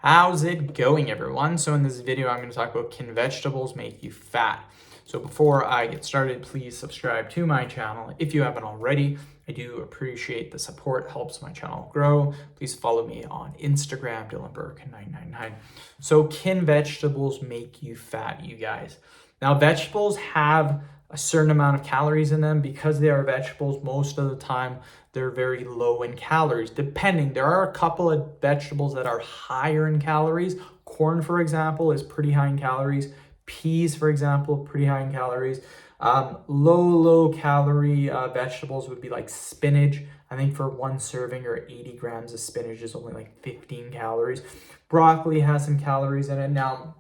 How's it going, everyone? So in this video, I'm going to talk about, can vegetables make you fat? So before I get started, please subscribe to my channel if you haven't already. I do appreciate the support, helps my channel grow. Please follow me on Instagram, DylanBurke999. So can vegetables make you fat, you guys? Now, vegetables have a certain amount of calories in them. Because they are vegetables, most of the time they're very low in calories. Depending, there are a couple of vegetables that are higher in calories. Corn, for example, is pretty high in calories. Peas, for example, pretty high in calories. Low calorie vegetables would be like spinach. I think for one serving or 80 grams of spinach is only like 15 calories. Broccoli has some calories in it. Now,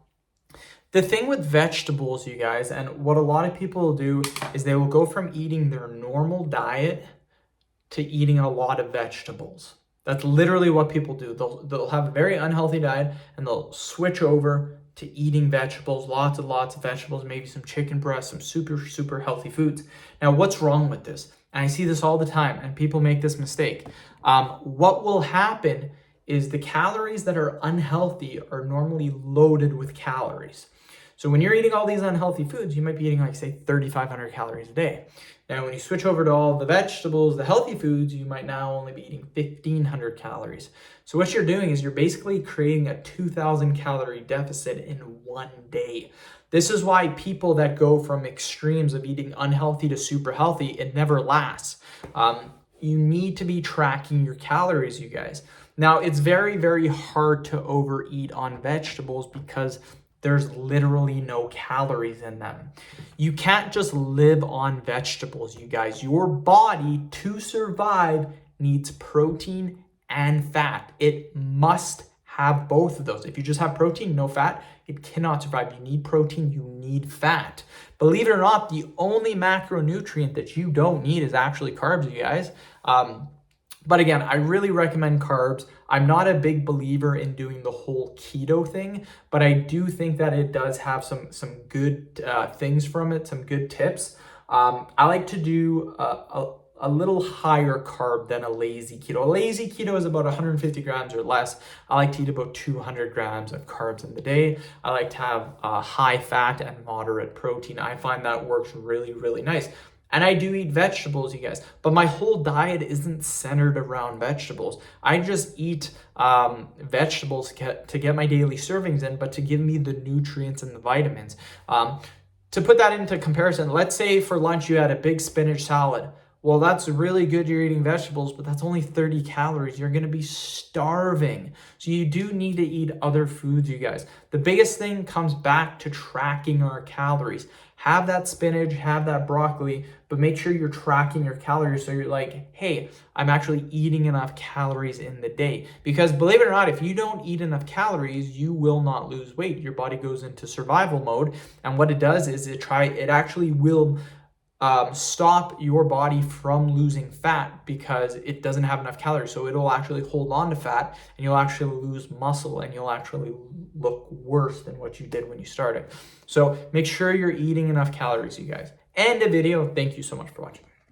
the thing with vegetables, you guys, and what a lot of people will do is they will go from eating their normal diet to eating a lot of vegetables. That's literally what people do. They'll have a very unhealthy diet and they'll switch over to eating vegetables, lots of vegetables, maybe some chicken breast, some super healthy foods. Now, what's wrong with this? And I see this all the time and people make this mistake. What will happen is the calories that are unhealthy are normally loaded with calories. So when you're eating all these unhealthy foods, you might be eating like, say, 3,500 calories a day. Now, when you switch over to all the vegetables, the healthy foods, you might now only be eating 1,500 calories. So what you're doing is you're basically creating a 2,000 calorie deficit in one day. This is why people that go from extremes of eating unhealthy to super healthy, it never lasts. You need to be tracking your calories, you guys. Now, it's very hard to overeat on vegetables because there's literally no calories in them. You can't just live on vegetables, you guys. Your body, to survive, needs protein and fat. It must have both of those. If you just have protein, no fat, it cannot survive. You need protein, you need fat. Believe it or not, the only macronutrient that you don't need is actually carbs, you guys. But again, I really recommend carbs. I'm not a big believer in doing the whole keto thing, but I do think that it does have some good things from it, some good tips. I like to do a little higher carb than a lazy keto. A lazy keto is about 150 grams or less. I like to eat about 200 grams of carbs in the day. I like to have high fat and moderate protein. I find that works really nice. And I do eat vegetables, you guys, but my whole diet isn't centered around vegetables. I just eat vegetables to get my daily servings in, but to give me the nutrients and the vitamins. To put that into comparison, let's say for lunch you had a big spinach salad. Well, that's really good, you're eating vegetables, but that's only 30 calories. You're gonna be starving. So you do need to eat other foods, you guys. The biggest thing comes back to tracking our calories. Have that spinach, have that broccoli, but make sure you're tracking your calories so you're like, hey, I'm actually eating enough calories in the day. Because believe it or not, if you don't eat enough calories, you will not lose weight. Your body goes into survival mode. And what it does is it actually will stop your body from losing fat because it doesn't have enough calories. So it'll actually hold on to fat and you'll actually lose muscle and you'll actually look worse than what you did when you started. So make sure you're eating enough calories, you guys. End the video. Thank you so much for watching.